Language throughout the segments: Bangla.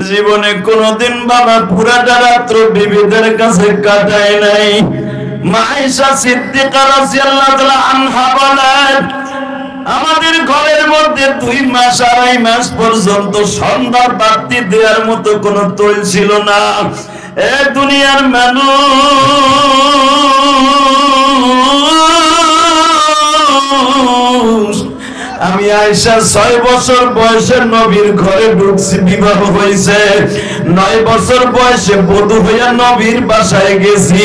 জীবনে কোনদিন বাবা পুরাটা রাত্র বিবিদের কাছে কাটায় নাই। মা আয়েশা সিদ্দিকা রাদিয়াল্লাহু তাআলা আনহা বলেন, আমাদের ঘরের মধ্যে 2 মাস 2.5 মাস পর্যন্ত সন্ধ্যা বাতি দেওয়ার মতো কোনো তৈল ছিল না। এ দুনিয়ার মানুষ, আমি আয়েশা 6 বছর বয়সে নবীর ঘরে ঢুকছি, বিবাহ হয়েছে। 9 বছর বয়সে বধূ হইয়া নবীর বাসায় গেছি।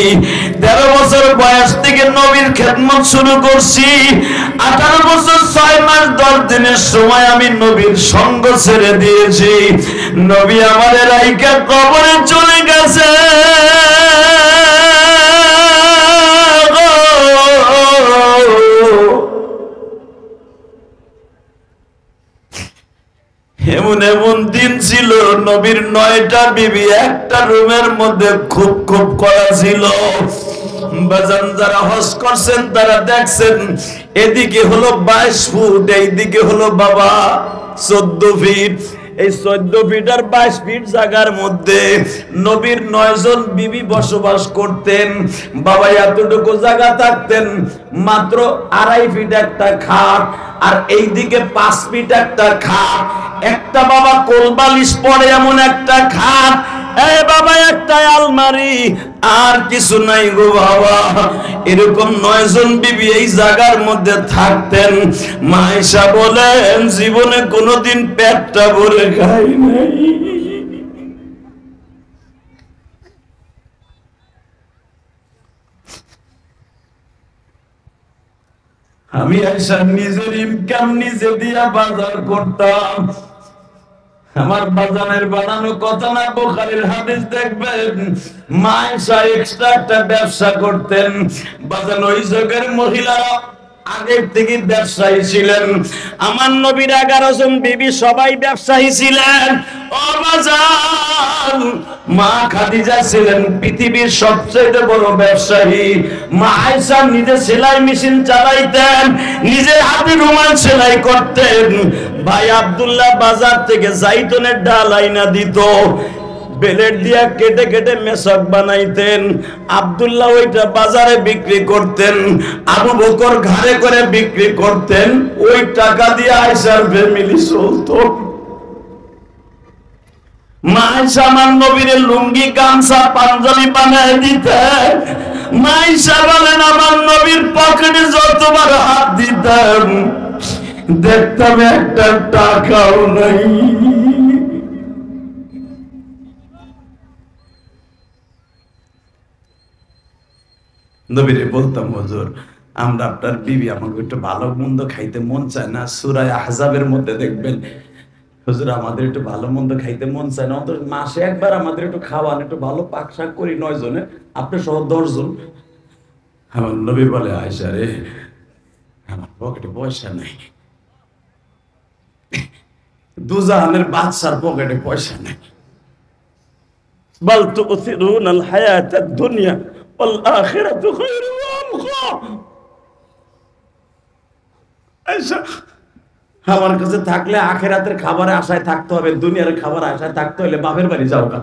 13 বছর বয়স থেকে নবীর খেদমত শুরু করছি। 18 বছর 6 মাস 10 দিনের সময় আমি নবীর সঙ্গ ছেড়ে দিয়েছি। নবী আমাদের রাইকা কবরে চলে গেছে। এমন এমন দিন ছিল, নবীর 9টা বিবি একটা রুমের মধ্যে খুব খুব করা ছিল। বাজান যারা হজ করছেন তারা দেখছেন, এদিকে হলো 22 ফুট, এইদিকে হলো বাবা 14 ফিট। এই 14 ফিট আর 22 ফিট জায়গার মধ্যে নবীর 9 জন বিবি বসবাস করতেন। বাবা এতটুকু জায়গা থাকতেন, মাত্র 2.5 ফিট একটা খাট, আর এইদিকে 5 ফিট একটা খাট। একটা বাবা কোলবালিশ পড়ে এমন একটা খাট, এ বাবা একটা আলমারি, আর কিছু নাই গো বাবা। এরকম 9 জন বিবি এই জায়গার মধ্যে থাকতেন। মা আয়েশা বলেন, জীবনে কোনোদিন পেটটা ভরে খাই নাই। আমি আয়েশা নিজের ইনকাম নিজে দিয়া বাজার করতাম। আমার বাজানের বানানো কথা না, বুখারীর হাদিস দেখবেন, মা আয়েশা এক্সট্রা একটা ব্যবসা করতেন। বাজান ওই যুগের মহিলারা আগের থেকে ব্যবসায়ী ছিলেন। আমার নবীর 11 জন বিবি সবাই ব্যবসায়ী ছিলেন। ও বাজান, মা খাদিজা ছিলেন পৃথিবীর সবচেয়ে বড় ব্যবসায়ী। মা আয়েশা নিজে সেলাই মেশিন চালাইতেন, নিজের হাতে রুমাল সেলাই করতেন। ভাই আব্দুল্লাহ বাজার থেকে জাইতুনের ডাল আইনা দিত, বেলেট দিয়া কেটে কেটে মেশক বানাইতেন। আব্দুল্লাহ ওইটা বাজারে বিক্রি করতেন, আবু বকর ঘাড়ে করে বিক্রি করতেন। ওই টাকা দিয়ে আয়েশার ফ্যামিলি চলতো। মা আয়েশা আমার নবীর লুঙ্গি, গামছা, পাঞ্জাবি বানায় দিতেন। মা আয়েশা বলেন, আমার নবীর পকেটে যতবার হাত দিতাম দেখতাম একটা টাকাও নাই। নবীরে বলতাম, হুজুর আমরা আপনার বিবি, আমাকে একটু ভালো মন্দ খাইতে মন চায় না। সূরা আহজাবের মধ্যে দেখবেন, হুজুর আমাদের একটু ভালো মন্দ খাইতে মন চায় না, অন্তত মাসে একবার আমাদের একটু খাওয়ান, একটু ভালো পাক শাক করি 9 জনে, আপনি সহ 10 জন। আমার নবী বলে, আয়েশা রে, আমার পকেটে পয়সা নাই। দুজাহানের বাদশার পকেটে পয়সা নাই। বাল তুসিরুনাল হায়াতাদ দুনিয়া ওয়াল আখিরাতু খায়রুন ওয়া আবকা। আয়েশা, আমার কাছে থাকলে আখিরাতের খাবারের আশায় থাকতে হবে, দুনিয়ার খাবার আশায় থাকতে হলে বাপের বাড়ি যাও না।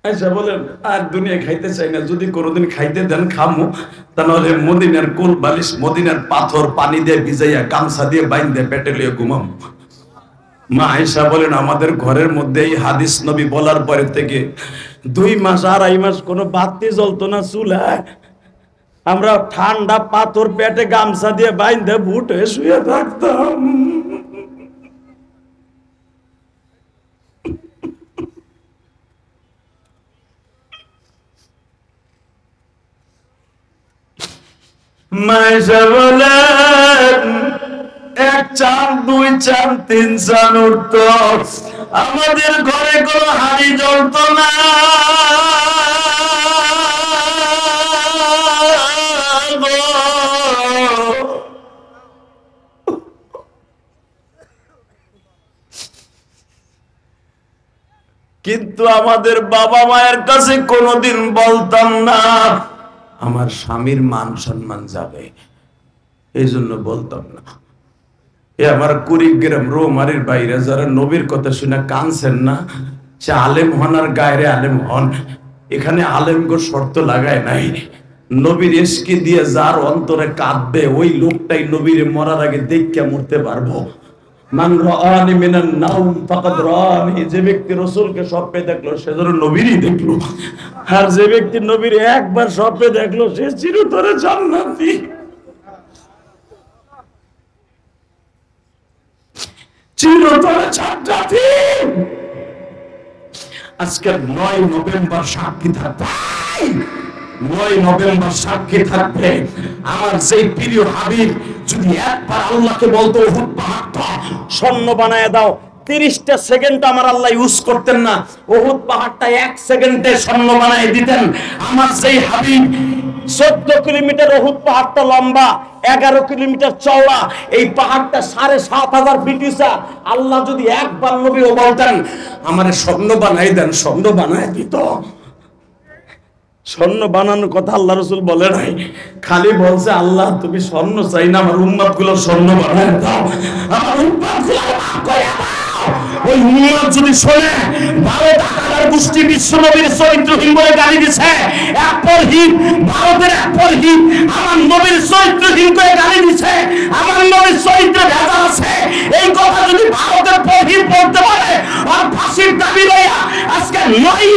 আয়েশা বলেন, আর দুনিয়া খাইতে চাই না, যদি কোনোদিন খাইতে দেন খামু, তাহলে মদিনার কোল বালিশ, মদিনার পাথর পানি দিয়ে ভিজাইয়া গামছা দিয়ে বাইন্ধে পেটে লিয়ে ঘুমাম। মা আয়েশা বলেন, আমাদের ঘরের মধ্যে এই হাদিস নবী বলার পরে থেকে 2 মাস 2.5 মাস কোনো বাতি জ্বলতো না চুলায়। আমরা ঠান্ডা পাথর পেটে গামছা দিয়ে বাইন্ধে বুটে শুয়ে থাকতাম। মা আয়েশা বলেন, 1 চান 2 চান 3 চান উঠত, আমাদের ঘরে কোনো হাঁড়ি জ্বলত না। কিন্তু আমাদের বাবা মায়ের কাছে কোনোদিন বলতাম না, আমার স্বামীর মান সম্মান যাবে, এই জন্য বলতাম না। এ আমার কুড়িগ্রাম রৌমারির বাইরে যারা নবীর কথা শুনে কানছেন না, সে আলেম হন আর গায়রে আলেম হন, এখানে আলেমগো শর্ত লাগায় নাই। নবীর ইশকে দিয়ে যার অন্তরে কাঁদবে ওই লোকটাই নবীর মরার আগে দেখে মরতে পারবো। মান রাআনি মিনান নাওম ফাকাদ রাআনি, যে ব্যক্তি রাসূলকে স্বপ্নে দেখলো সে যেন নবীরই দেখলো, আর যে ব্যক্তি নবীর একবার স্বপ্নে দেখলো সে চিরতরে জান্নাতি। চিরতরে জান্নাতি। আজকে 9 নভেম্বর সাক্ষী থাকবে, 9 নভেম্বর সাক্ষী থাকবে আমার সেই প্রিয় হাবিব যদি একবার আল্লাহকে বলতো উহুদ পাহাড়টা স্বর্ণ বানায় দাও, 30টা সেকেন্ড আমার আল্লাহ ইউজ করতেন না, উহুদ পাহাড়টা 1 সেকেন্ডে স্বর্ণ বানায় দিতেন। আমার সেই হাবিব 14 কিলোমিটার উহুদ পাহাড়টা লম্বা, 11 কিলোমিটার চওড়া, এই পাহাড়টা 7500 ফিট উঁচা। আল্লাহ যদি একবার নবী ও বলতেন আমারে স্বর্ণ বানাই দেন, স্বর্ণ বানায় দিত। স্বর্ণ বানানোর কথা আল্লাহ রাসূল বলে নাই, খালি বলছে আল্লাহ তুমি স্বর্ণ চাই না, আমার উম্মত গুলো স্বর্ণ বানায় দাও, আমার উম্মত গুলো মাফ করে দাও। ওই উম্মত যদি শোনে ভারত আকার গোষ্ঠী বিশ্ব নবীর চরিত্রহীন বলে গালি দিছে, একপরহীন ভারতের একপরহীন আমার নবীর চরিত্রহীন করে গালি দিছে, আমার নবীর চরিত্রে ভেজাল আছে, এই কথা যদি ভারতের পরহীন পড়তে পারে আর ফাঁসির দাবি লইয়া আজকে 9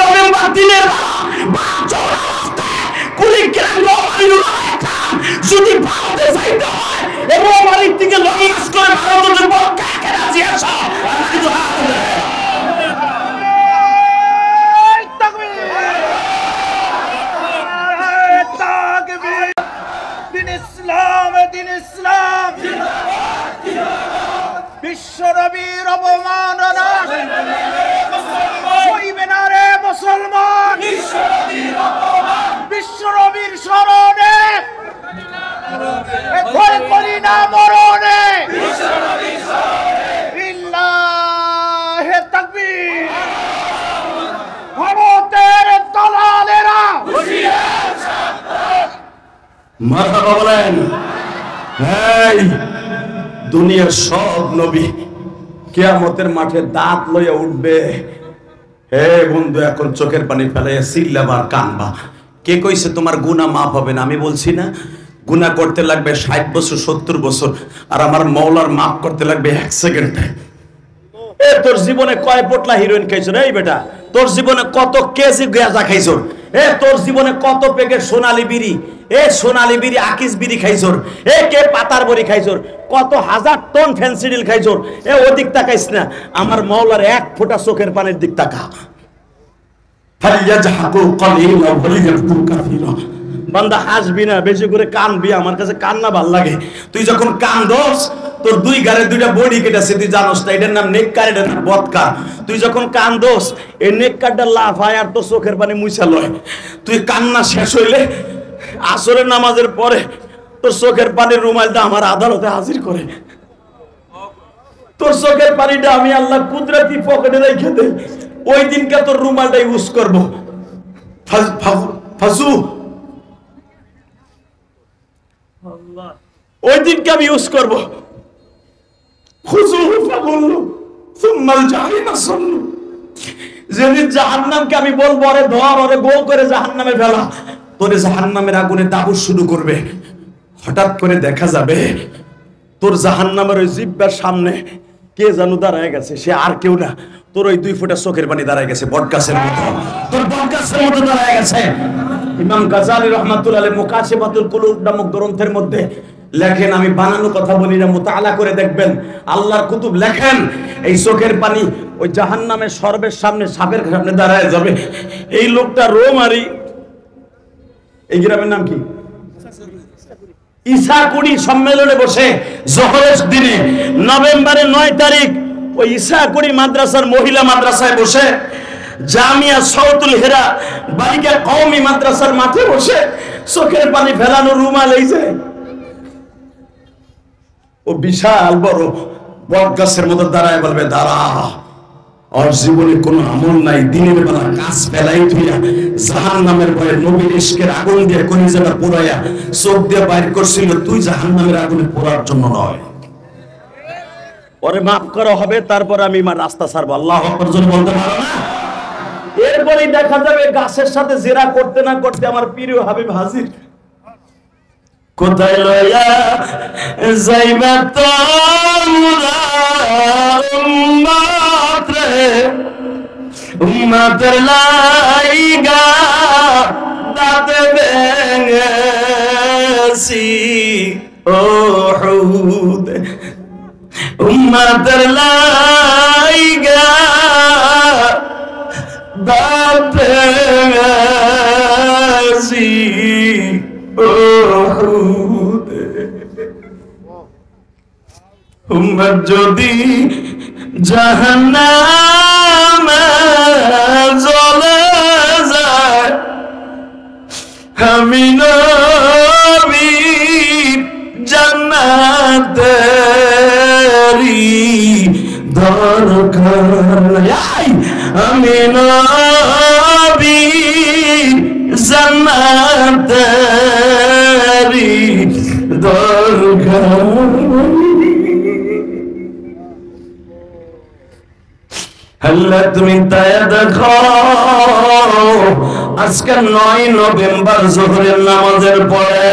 নভেম্বর দিনের যদি ভারতে যাইতে হয় এবং মালিক থেকে লঞ্চ করে ভারতের পক্ষে রাজি আসা বিশ্ব নবীর অবমাননা হইবে না রে মুসলমান, বিশ্ব নবীর স্মরণে ভয় করি না মরণে। লিল্লাহে তাকবীর। ভারতের দালালেরা মারহাবা বলেন। এই দুনিয়ার সব নবী কিয়ামতের মাঠে দাঁত লইয়া উঠবে। হে বন্ধু, এখন চোখের পানি ফেলাইয়া চিল্লাবার কানবা। কে কইছে তোমার গুনাহ মাফ হবে না? আমি বলছি না, গুনাহ করতে লাগবে 60 বছর 70 বছর, আর আমার মওলার মাফ করতে লাগবে 1 সেকেন্ডে। এ তোর জীবনে কয় পোটলা হিরোইন খাইছো রে বেটা? তোর জীবনে কত কেজি গাঁজা খাইছো? এ তোর জীবনে কত প্যাকেট সোনালী বিড়ি, এ সোনালী বিড়ি আকিস বিড়ি খাইছোর? এ কে পাতার বড়ি খাইছোর? কত হাজার টন ফেন্সিডিল খাইছোর? এ ওদিক তাকাইস না, আমার মওলার 1 ফোঁটা চোখের পানির দিক তাকা। ফালিয়াজহাকু কালিলা ওয়ালিয়াবকু কাসীরা। বান্দা হাসবি না, বেশি করে কানবি। আমার কাছে কান্না ভাল লাগে। তুই যখন কান্দোস তোর 2 গারে 2টা বডি কেটেছে, তুই জানোস না? এটার নাম নেককার, এটার নাম বদকার। তুই যখন কান্দোস এই নেককারটা লাফায় আর তোর চোখের পানি মুছা লয়। তুই কান্না শেষ হইলে আসরের নামাজের পরে তোর চোখের পানির রুমালটা আমার আদালতে হাজির করে। তোর চোখের পানিটা আমি আল্লাহ কুদরতি পকেটে রেখে দেই। ওই দিনকে তোর রুমালটা ইউজ করবো। ফাজু ওই দিনকে আমি ইউজ করবো। যেদিন জাহান্নামকে আমি বলবো আরে ধর, ওরে গো করে জাহান্নামে ফেলা, তোরে জাহান্নামের আগুনে তাবুস শুরু করবে। হঠাৎ করে দেখা যাবে তোর জাহান্নামের ওই জিহ্বার সামনে কে জানো দাঁড়ায় গেছে। সে আর কেউ না, তোর ওই 2 ফোঁটা চোখের পানি দাঁড়ায় গেছে, বটগাছের মতো। তোর বটগাছের মতো দাঁড়ায় গেছে। ইমাম গাজালি রাহমাতুল্লাহ আলাইহি মুকাশিফাতুল কুলুব নামক গ্রন্থের মধ্যে লেখেন, আমি বানানো কথা বলি না, মুতাআলা করে দেখবেন, আল্লাহর কুতুব লেখেন, এই চোখের পানি ওই জাহান্নামের সর্বের সামনে, সাপের সামনে দাঁড়ায় যাবে। এই লোকটা রোমারি, এই গ্রামের নাম কি? ঈসাকুড়ি সম্মেলনে বসে জোহরের দিনে নভেম্বরের 9 তারিখ ওই ঈসাকুড়ি মাদ্রাসার মহিলা মাদ্রাসায় বসে, জামিয়া সাউতুল হিরা বালিকা কওমি মাদ্রাসার মাঠে বসে চোখের পানি ফেলানো রুমাল এই যে ও বিশাল বড় বটগাছের মতো দাঁড়ায় বলবে, দাঁড়া ওর জীবনে কোনো আমল নাই, দিনের বেলা কাজ ফেলাই ধুইয়া জাহান্নামের ভয়ে নবীর ইশকের আগুন দিয়ে কলিজাটা পোড়াইয়া চোখ দিয়ে বাইর করছিল, তুই জাহান্নামের আগুনে পোড়ার জন্য নয়। ওরে মাফ করা হবে, তারপর আমি মা রাস্তা ছাড়বো। আল্লাহু আকবার জোরে বলতে পারো না? এরপরেই দেখা যাবে গাছের সাথে জেরা করতে না করতে আমার প্রিয় হাবিব হাজির। কোথায় লইয়া যাইবা তোমরা উম্মত রে, উম্মতের লাইগা দাঁতে ভেঙেছি ওহুদ, উম্মতের লাইগা দাঁতে ভেঙেছি ওহুদ। উম্মত যদি জাহান্নামে জ্বলে যায়, আমি নবী জান্নাতেরই দরকার, আমি নবী জান্নাতেরই দরকার। আল্লাহ তুমি তায়া দেখো, আজকে 9 নভেম্বর জোহরের নামাজের পরে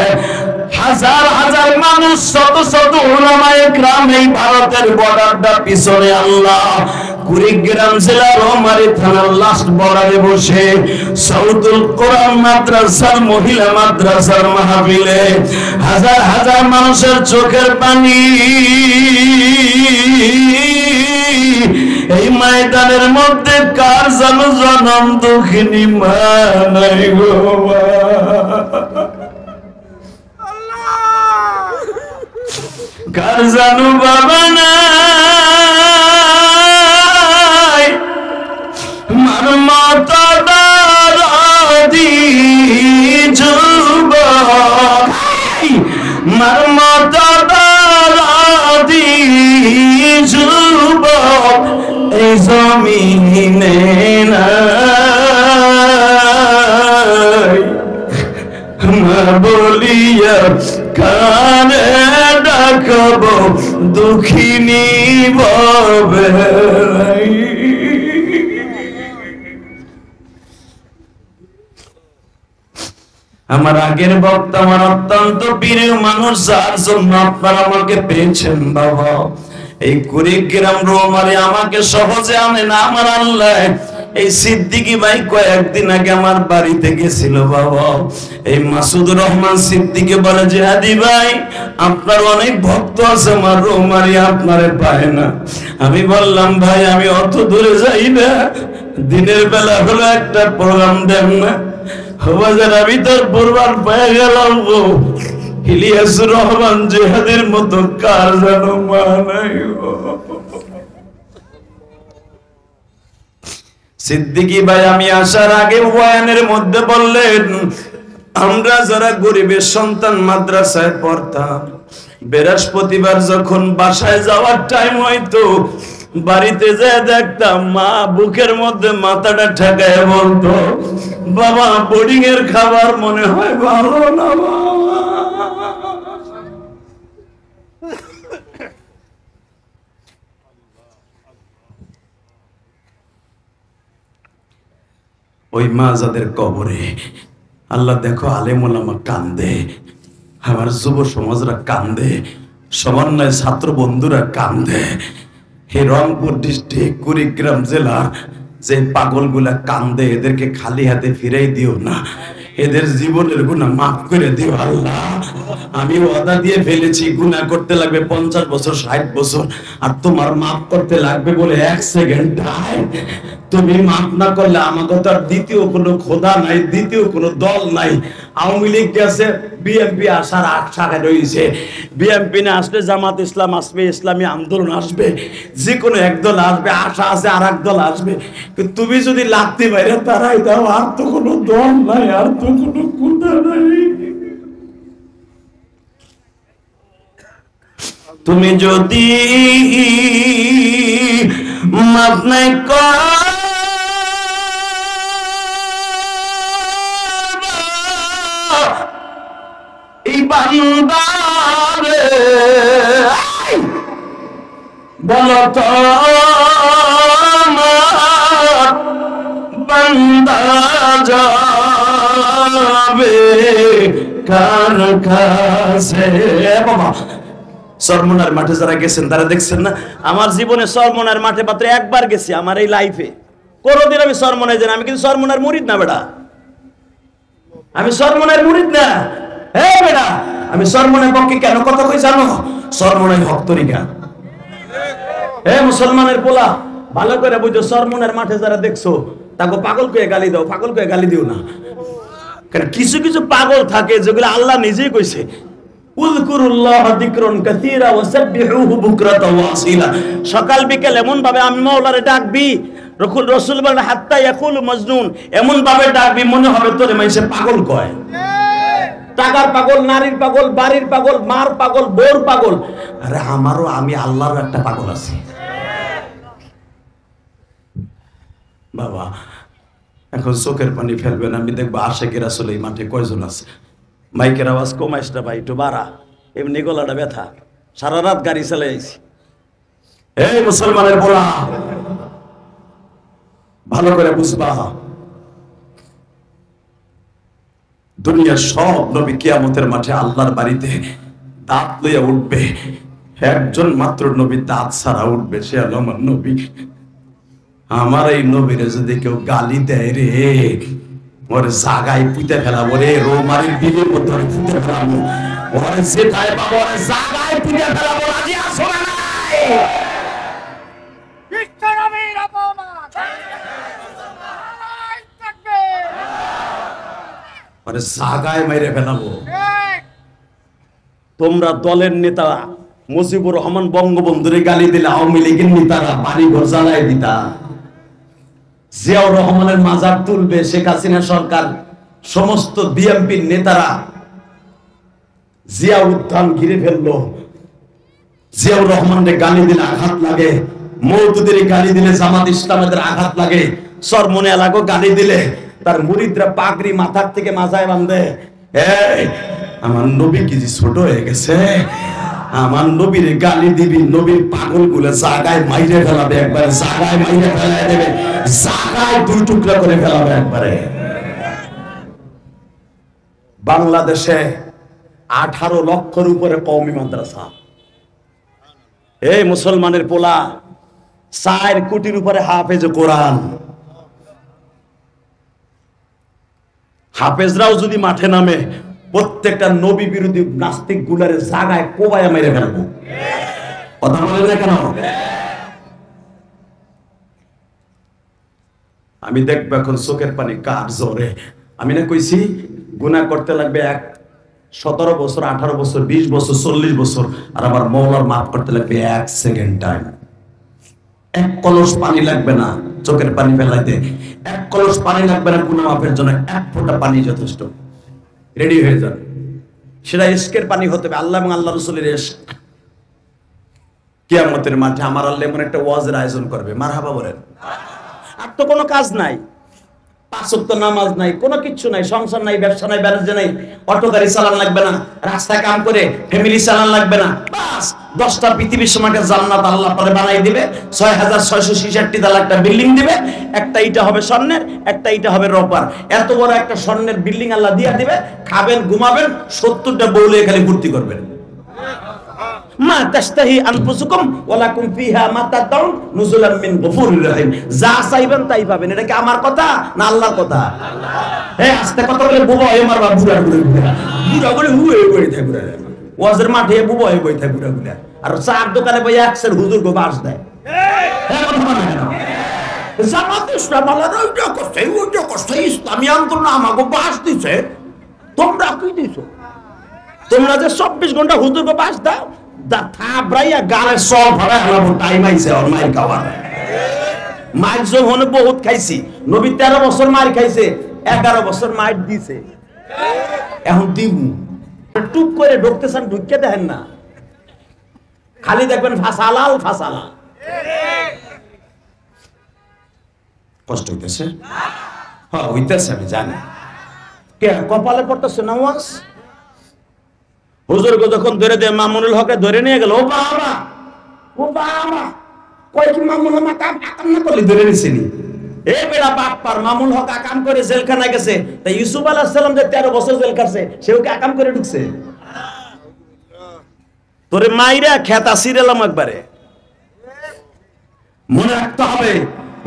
হাজার হাজার মানুষ, শত শত উলামায়ে কেরাম এই ভারতের বর্ডারটা পিছনে আল্লাহ কুড়িগ্রাম জেলার রৌমারী থানার লাস্ট বর্ডারে বসে সাউদুল কোরআন মাদ্রাসার মহিলা মাদ্রাসার মাহফিলে হাজার হাজার মানুষের চোখের পানি এই ময়দানের মধ্যে কার জানো জনম দুঃখিনী মা নাই গো, কার জানো বাবা নাই, মার মাতা দাদি যুবক, মার মাতা দাদি যুবক এই জমিনে নাই, মা বলিয়া কানে ডাকব দুঃখিনী ববে। আমার আগের বক্তা আমার অত্যন্ত প্রিয় মানুষ, যার জন্য আপনারা আমাকে পেয়েছেন বাবা, এই কুড়িগ্রাম রৌমারী আমাকে সহজে আনে না আমার আল্লাহ। এই সিদ্দিকী ভাই কয়েকদিন আগে আমার বাড়িতে গেছিল বাবা, এই মাসুদুর রহমান সিদ্দিকী বলে যে হাদি ভাই আপনার অনেক ভক্ত আছে আমার রৌমারী, আপনারে পায় না। আমি বললাম ভাই আমি অত দূরে যাই না, দিনের বেলা হলো একটা প্রোগ্রাম দেন না। আমি তোর পূর্বার পেয়ে গেলাম গো, ইলিয়াসুর রহমান জিহাদের মতো কার যেন মা নাই গো। সিদ্দিকী ভাই আমি আসার আগে বয়ানের মধ্যে বললেন, আমরা যারা গরিবের সন্তান মাদ্রাসায় পড়তাম, বৃহস্পতিবার যখন বাসায় যাওয়ার টাইম হইতো, বাড়িতে যেয়ে দেখতাম মা বুকের মধ্যে মাথাটা ঠেকায় বলতো, বাবা বোর্ডিং এর খাবার মনে হয় ভালো না বাবা। ওই মা যাদের কবরে আল্লাহ দেখো আলেম ওলামা কান্দে, আমার যুব সমাজরা কান্দে, সমন্বয় ছাত্র বন্ধুরা কান্দে। এই রংপুর ডিস্ট্রিক্ট কুড়িগ্রাম জেলা যে পাগলগুলা কান্দে, এদেরকে খালি হাতে ফিরাই দিও না, এদের জীবনের গুনাহ মাফ করে দিও আল্লাহ। আমি ওয়াদা দিয়ে ফেলেছি গুনাহ করতে লাগবে 50 বছর 60 বছর, আর তোমার মাফ করতে লাগবে বলে 1 সেকেন্ড টাইম। তুমি মাফ না করলে আমাকে তো আর দ্বিতীয় কোনো খোদা নাই, দ্বিতীয় কোনো দল নাই। আওয়ামী লীগ গেছে, বিএনপি আসার আশা রয়েছে, বিএনপি না আসলে জামাত ইসলাম আসবে, ইসলামী আন্দোলন আসবে, যে কোনো এক দল আসবে, আশা আছে আর এক দল আসবে। কিন্তু তুমি যদি লাগতে বাইরে তারাই দাও, আর তো কোনো দল নাই, আর তো কোনো খোদা নাই। তুমি যদি মাফ নাই কর এই বান্দারে বলো তো বান্দা যাবে কার কাছে। বাবা সরমনার মাঠে যারা গেছেন তারা দেখছেন না, আমার জীবনে সরমনার মাঠে মাত্র একবার গেছি আমার এই লাইফে, কোনোদিন আমি সরমনায় যাই না। আমি কিন্তু সরমনার মুরিদ না বেটা, আমি সরমনার মুরিদ না। হ্যাঁ বেটা, আমি সরমনের পক্ষে কেন কথা কই জানো? সরমনের হক তরিকা। হে মুসলমানের পোলা, ভালো করে বুঝো, সরমনের মাঠে যারা দেখছো তাকে পাগল কয়ে গালি দাও, পাগল কয়ে গালি দিও না। কারণ কিছু কিছু পাগল থাকে যেগুলো আল্লাহ নিজেই কইছে, উযকুরুল্লাহ যিকরান কাসীরা ওয়াসাব্বিহুহু বুকরাতাও ওয়া আসীলা। সকাল বিকেল এমন ভাবে আমি মাওলারে ডাকবি, রাসূল বলেন হাত্তা ইয়াকুলু মাজনুন, এমন ভাবে ডাকবি মনে হবে তোরে মানুষে পাগল কয়। টাকার পাগল, নারীর পাগল, বাড়ির পাগল, মার পাগল, বোর পাগল। আরে আমারও, আমি আল্লাহর একটা পাগল আছি বাবা। এখন চোখের পানি ফেলবেন, আমি দেখবো আশেকের আসলে এই মাঠে কয়জন আছে। মাইকের আওয়াজ কমাইস না ভাই, একটু বাড়া, এমনি গলাটা ব্যথা, সারা রাত গাড়ি চালাই আইছি। এই মুসলমানের বলা ভালো করে বুঝবা, দুনিয়ার সব নবী কিয়ামতের মাঠে আল্লাহর বাড়িতে দাঁত লইয়া উঠবে, একজন মাত্র নবী দাঁত ছাড়া উঠবে, সে হলো আমার নবী। আমার এই নবীরে যদি কেউ গালি দেয় রে, ওর জাগায় পুঁতে ফেলাবো রে, রোমারির বিলের মধ্যে পুঁতে ফেলাবো, ওরে যেটাই পাবো ওরে জাগায় পুঁতে ফেলাবো। রাজি আছো না নাই? বিশ্বনবীর অপমান, আল্লাহু তাকবীর, ওরে জাগায় মেরে ফেলাবো। তোমরা দলের নেতা মুজিবুর রহমান বঙ্গবন্ধুরে গালি দিলে আওয়ামী লীগের নেতারা বাড়ি ঘর জ্বালায় দিতা, জিয়াউর রহমানের মাজার তুলবে শেখ হাসিনা সরকার, সমস্ত বিএনপির নেতারা জিয়া উদ্যান ঘিরে ফেললো। জিয়াউর রহমানের গালি দিলে আঘাত লাগে, মওদুদের গালি দিলে জামাত ইসলামের আঘাত লাগে, সরমনে এলাকাও গালি দিলে তার মুরিদরা পাগড়ি মাথার থেকে মাথায় বাঁধে। এই আমার নবী কি যে ছোট হয়ে গেছে? আমার নবীর গালি দিবি, নবীর পাগল গুলো জাগায় মাইরে ফেলাবে, একবারে জাগায় মাইরে ফেলায় দেবে, জাগায় দুই টুকরা করে ফেলাবে একবারে। বাংলাদেশে 18 লক্ষের উপরে কওমি মাদ্রাসা। এই মুসলমানের পোলা 4 কোটির উপরে হাফেজ কোরআন। হাফেজরাও যদি মাঠে নামে, প্রত্যেকটা নবী বিরোধী নাস্তিক গুলারে জাগায় কোবায় মেরে ফেলবো। কথা বলে না কেন? আমি দেখবো এখন চোখের পানি কার জোরে। আমি না কইছি গুনাহ করতে লাগবে 17 বছর, 18 বছর, 20 বছর, 40 বছর, আর আমার মওলার মাফ করতে লাগবে 1 সেকেন্ড টাইম। 1 কলস পানি লাগবে না চোখের পানি ফেলাইতে, 1 কলস পানি লাগবে না গুনাহ মাফের জন্য, 1 ফোঁটা পানি যথেষ্ট। রেডি হয়ে যান। সেটা ইশকের পানি হতে হবে, আল্লাহ এবং আল্লাহ রাসূলের ইশক। কিয়ামতের মাঠে আমার আল্লাহ এমন একটা ওয়াজের আয়োজন করবে, মারহাবা বলেন। আর তো কোনো কাজ নাই, 5 ওয়াক্ত নামাজ নাই, কোনো কিচ্ছু নাই, সংসার নাই, ব্যবসা নাই, বাণিজ্য নাই, অটো গাড়ি চালান লাগবে না, রাস্তায় কাম করে ফ্যামিলি চালান লাগবে না, বাস 10টা পৃথিবীর সমাজে জান্নাত আল্লাহ পরে বানাই দিবে, 6666 তালা একটা বিল্ডিং দিবে, একটা ইটা হবে স্বর্ণের, একটা ইটা হবে রূপার, এত বড় একটা স্বর্ণের বিল্ডিং আল্লাহ দিয়া দিবে, খাবেন ঘুমাবেন, 70টা বউলে খালি ফুর্তি করবেন। মা তাশতাহি আনফুসুকুম ওয়া লাকুম ফিহা মা তাদাউন নুজুলাম মিন গফুরির রহিম। যা চাইবেন তাই পাবেন। এটা কি আমার কথা না আল্লাহর কথা? আল্লাহ। এই আস্তে কথা বলে বুবা হয়ে মারবা, বুড়া বুড়া বুড়া বলে হুয়ে বই থাকে বুড়া, ওয়াজের মাঠে বুবা হয়ে বই থাকে বুড়া বুড়া, আর চার দোকানে বই একসের হুজুর গো বাস দেয়। এই কথা বলে না জামাত ইসলাম আল্লাহর ওইটা করছে, ওইটা করছে, ইসলামী আন্দোলন আমাকে বাস দিছে, তোমরা কি দিছো? তোমরা যে 24 ঘন্টা হুজুর গো বাস দাও, দা থাবরাইয়া গালে সব ভাড়া হলো, টাইম আইছে আর মাইর খাওয়ার। মাইর যখন বহুত খাইছি, নবী 13 বছর মাইর খাইছে, 11 বছর মাইর দিছে, এখন দিব টুপ করে ঢুকতেছেন, ঢুকে দেখেন না, খালি দেখবেন ফাসালাল ফাসালাল। কষ্ট হইতেছে? হ্যাঁ হইতেছে, আমি জানি। কে কপালে পড়তেছে নামাজ? হুজুরকে যখন ধরে দিয়ে মামুনুল হকে ধরে নিয়ে গেল, ও বাবা ও বাবা, কয় কি মামুনুল হক আকাম না করলে ধরে নিছেনি? এ বেড়া বাপ্পার, মামুনুল হক আকাম করে জেলখানায় গেছে, তাই ইউসুফ আলাইহিস সালাম যে 13 বছর জেল কাটছে, সেও কি আকাম করে ঢুকছে? তোরে মাইরা খেতা সিরেলাম একবারে। মনে রাখতে হবে,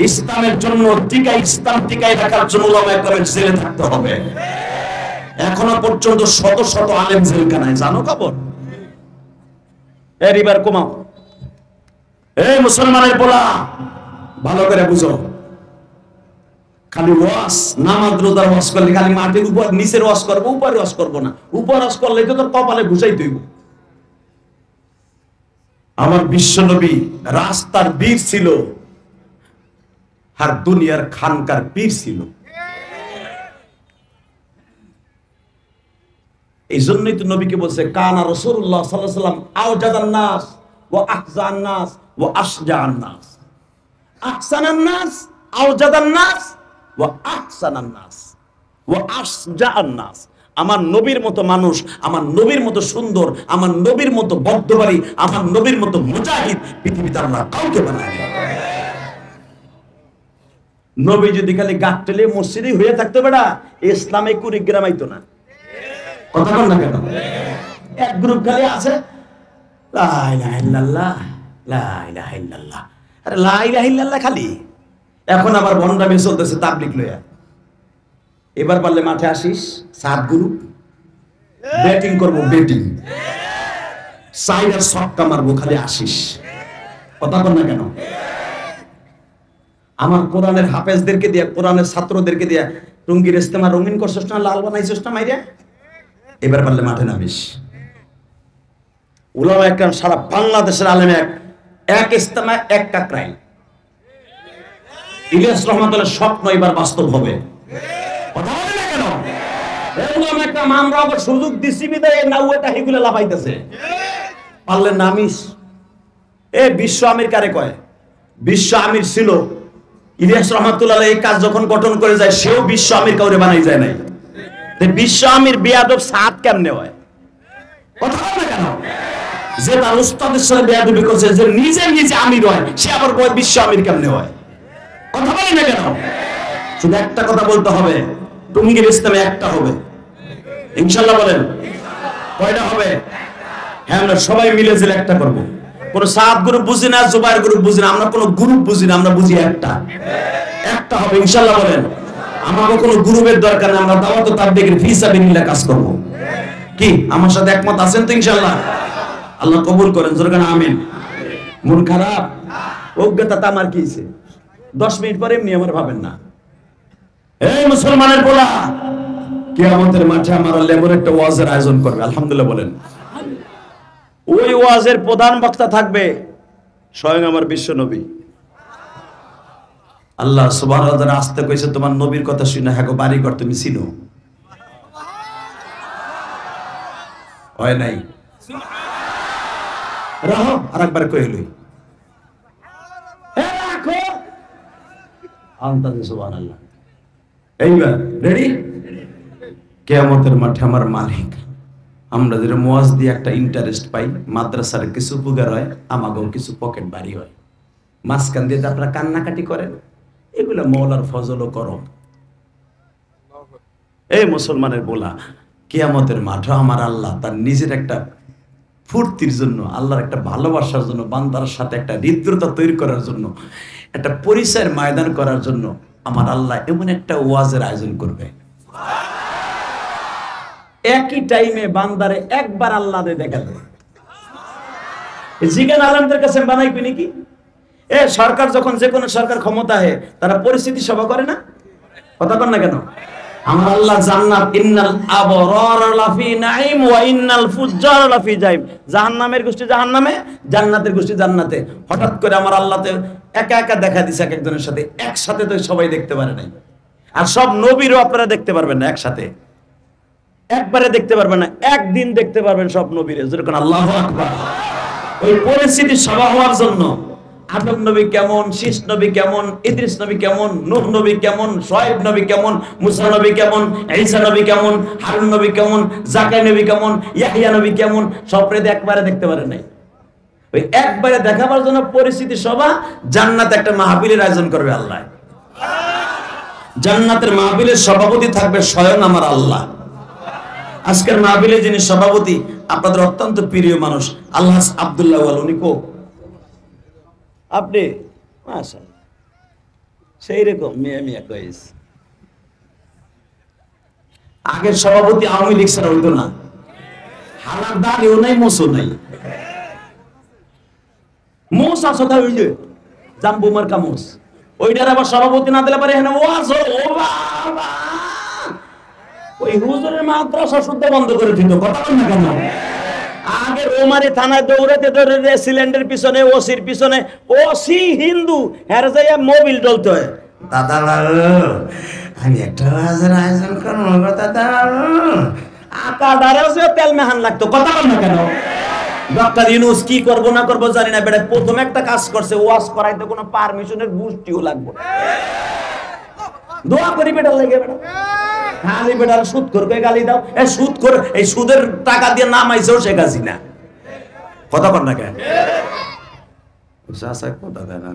ইসলামের জন্য ইসলাম টিকাই রাখার জন্য উলামায়ে কেরামের জেলে থাকতে হবে। এখনো পর্যন্ত শত শত আলেম জেলখানায়, জানো খবর? এবার কমাও। এই মুসলমানের পোলা, ভালো করে বুঝো, খালি ওয়াজ, নামাজ রোজার ওয়াজ করলে খালি মাটির উপর নিচের ওয়াজ করবো, উপরে ওয়াজ করবো না। উপর ওয়াজ করলে তো তোর কপালে ঘুষাই তুইব। আমার বিশ্বনবী রাস্তার বীর ছিল, আর দুনিয়ার খানকার পীর ছিল। এই জন্যই তো নবীকে বলছে, কানা রাসূলুল্লাহ সাল্লাল্লাহু আলাইহি ওয়াসাল্লাম আওজাদান নাস ওয়া আহজান নাস ওয়া আশজাআন নাস। আহসানান নাস, আওজাদান নাস ওয়া আহসানান নাস ওয়া আশজাআন নাস। আমার নবীর মতো মানুষ, আমার নবীর মতো সুন্দর, আমার নবীর মতো বদ্ধবাড়ি, আমার নবীর মতো মুজাহিদ পৃথিবীতে আমরা কাউকে বানাই না। নবী যদি খালি গাট্টেলে মসজিদে হয়ে থাকতো, বেটা ইসলামে কুড়িগ্রাম আইতো না। কথা বল না কেন? এক গ্রুপ খালি আছে, লা ইলাহা ইল্লাল্লাহ, লা ইলাহা ইল্লাল্লাহ, আরে লা ইলাহা ইল্লাল্লাহ খালি। এখন আবার ভণ্ডামি চলতেছে তাবলীগ লইয়া। এবার পারলে মাঠে আসিস, 7 গ্রুপ ব্যাটিং করবো, ব্যাটিং সাইডার ছক্কা মারবো, খালি আসিস। কথা বল না কেন? আমার কোরআনের হাফেজদেরকে দিয়া, কোরআনের ছাত্রদেরকে দিয়া টুঙ্গির ইস্তেমা রঙিন করছস না, লাল বানাইছস না মাইরা। এবার পারলে মাঠে নামিস। উলামায়ে কেরাম সারা বাংলাদেশের আলেম এক ইস্তেমা এক কাকরাইল। ইলিয়াস রহমাতুল্লাহর স্বপ্ন এবার বাস্তব হবে। কথা বলে না কেন? উলামায়ে কেরাম আমরা আবার সুযোগ দিছি বিদায় নাউয়েটা হিগুলা লাফাইতেছে। পারলে নামিস। এ বিশ্ব আমির কারে কয়? বিশ্ব আমির ছিল ইলিয়াস রহমাতুল্লাহ। এই কাজ যখন গঠন করে যায়, সেও বিশ্ব আমির কাউরে বানাই যায় নাই। বিশ্ব আমির বেয়াদব সাত কেমনে হয়? কথা বলে না কেন? যে তার উস্তাদের সাথে বেয়াদবি করছে, যে নিজে নিজে আমির হয়, সে আবার কয় বিশ্ব আমির কেমনে হয়? কথা বলে না কেন? শুধু একটা কথা বলতে হবে, টুঙ্গির ইসলামে একটা হবে ইনশাআল্লাহ। বলেন কয়টা হবে? হ্যাঁ, আমরা সবাই মিলে জেলে একটা করবো। কোন সাত গ্রুপ বুঝি না, জুবাইর গ্রুপ বুঝি না, আমরা কোন গ্রুপ বুঝি না, আমরা বুঝি একটা হবে ইনশাআল্লাহ। বলেন আমাকে কোনো গ্রুপের দরকার নেই, আমরা দাওয়াত ও তাবলীগের ফি সাবিলিল্লাহ কাজ করব। কি আমার সাথে একমত আছেন তো ইনশাআল্লাহ? আল্লাহ কবুল করেন, জোরে বলেন আমিন। মন খারাপ, অজ্ঞতা তা আমার কি হইছে? 10 মিনিট পরে এমনি আমার ভাবেন না। এই মুসলমানের পোলা, কিয়ামতের মাঠে আমার আল্লাহ এমন একটা ওয়াজের আয়োজন করবে, আলহামদুলিল্লাহ বলেন। ওই ওয়াজের প্রধান বক্তা থাকবে স্বয়ং আমার বিশ্ব নবী। আল্লাহ সুবহানাহু ওয়া তাআলা আসতে কইছে, তোমার নবীর কথা শুনে হ্যাঁ বাড়ি ঘর তুমি চিনো হয় নাই? রাহো আরেকবার কইলই, হ্যাঁ রাখো আনতাতে সুবহানাল্লাহ। এইবার রেডি? কিয়ামতের মাঠে আমার মালিক, আমরা যেটা ওয়াজ দিয়ে একটা ইন্টারেস্ট পাই, মাদ্রাসার কিছু উপকার হয়, আমাকেও কিছু পকেট বাড়ি হয়। মাঝখান দিয়ে আপনারা কান্নাকাটি করেন, এগুলো মওলার ফজল ও করম। এই মুসলমানের বলা, কিয়ামতের মাঠে আমার আল্লাহ তার নিজের একটা ফুর্তির জন্য, আল্লাহর একটা ভালোবাসার জন্য, বান্দার সাথে একটা হৃদ্রতা তৈরি করার জন্য, একটা পরিচয়ের ময়দান করার জন্য আমার আল্লাহ এমন একটা ওয়াজের আয়োজন করবে। একই টাইমে বান্দারে একবার আল্লাহ দেখা দেবে। জিজ্ঞান আলমদের কাছে বানাইবি নাকি? সরকার যখন, যে কোনো সরকার ক্ষমতা হয়, তারা পরিস্থিতি সভা করে না? কথা বল না কেন? আমার আল্লাহ জান্নাত, ইন্নাল আবরার লাফি নাঈম ওয়া ইন্নাল ফুজ্জার লাফি জাহিম। জাহান্নামের গোষ্ঠী জাহান্নামে, জান্নাতের গোষ্ঠী জান্নাতে। হঠাৎ করে আমার আল্লাহ একা একা দেখা দিছে এক একজনের সাথে, একসাথে তো সবাই দেখতে পারে নাই। আর সব নবীরও আপনারা দেখতে পারবেন না একসাথে, একবারে দেখতে পারবেন না, একদিন দেখতে পারবেন সব নবীরে। যেরকম আল্লাহু আকবার। ওই পরিস্থিতি সভা হওয়ার জন্য আদম নবী কেমন, শীষ নবী কেমন, ইদ্রিস নবী কেমন, নূহ নবী কেমন, শুআয়ব নবী কেমন, মুসা নবী কেমন, ঈসা নবী কেমন, হারুন নবী কেমন, জাকারিয়া নবী কেমন, ইয়াহইয়া নবী কেমন, সবরে একবারে দেখতে পারে নাই। ওই একবারে দেখাবার জন্য পরিস্থিতি সভা, জান্নাতে একটা মাহফিলের আয়োজন করবে আল্লাহ। জান্নাতের মাহফিলের সভাপতি থাকবে স্বয়ং আমার আল্লাহ। আজকের মাহফিলে যিনি সভাপতি, আপনাদের অত্যন্ত প্রিয় মানুষ আল্লাহ আব্দুল্লাহ ওয়াল, উনি কো আপনি মাশাআল্লাহ সেই রকম মিয়া মিয়া কইস। আগের সভাপতি আওয়ামী লীগ ছাড়া হইতো না, হালার দাঁড়িয়েও নাই, মোসও নাই। মোস আসতা হইলে জাম্বু মার্কা মোস, ওইটার আবার সভাপতি না দিলে পারে এখানে ওয়াজ ও বাবা, ওই হুজুরের মাদ্রাসা শুদ্ধ বন্ধ করে দিত। কথা বল না কেন? আগে রোমারি থানায় দৌড়াতে দৌড়াতে সিলিন্ডার পিছনে, ওসির পিছনে, ওসি হিন্দু হ্যাঁ যাইয়া মোবিল ডলতে হয়। দাদা আমি একটা ওয়াজের আয়োজন করবো দাদা, আকা ডারেও যে তেল মেহান লাগতো। কথা বল না কেন? ডক্টর ইউনূস কি করবো না করবো জানি না, বেটা প্রথম একটা কাজ করছে, ওয়াজ করাইতে কোনো পারমিশনের গোষ্ঠীও লাগবে। দোয়া করি বেটার লাগে, বেটা খালি বেটার সুদ করবে গালি দাও, এই সুদ করে, এই সুদের টাকা দিয়ে নামাইছেও শেখ হাসিনা। কথা কর না কেন? চাষা কথা দেয় না,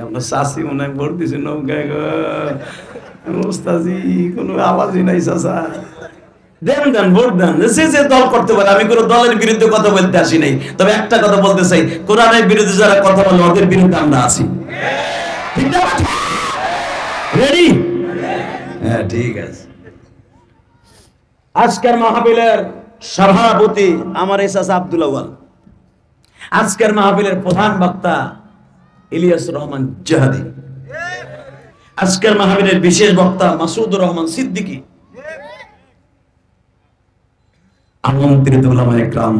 আপনার চাষি মনে হয় ভোট দিছে নৌকায় গো, ওস্তাজি কোনো আওয়াজই নাই। চাষা দেন দেন, ভোট দেন, যে দল করতে পারে। আমি কোনো দলের বিরুদ্ধে কথা বলতে আসি নাই, তবে একটা কথা বলতে চাই, কোরআনের বিরুদ্ধে যারা কথা বলে ওদের বিরুদ্ধে আমরা আছি। ঠিক না? রেডি? হ্যাঁ ঠিক আছে। আজকের মাহফিলের সভাপতি আমার এসাস আব্দুল আউয়াল। আজকের মাহফিলের প্রধান বক্তা ইলিয়াস রহমান জাহাদি। আজকের মাহফিলের বিশেষ বক্তা মাসুদুর রহমান সিদ্দিকী। আমন্ত্রিত উলামায়ে ইকরাম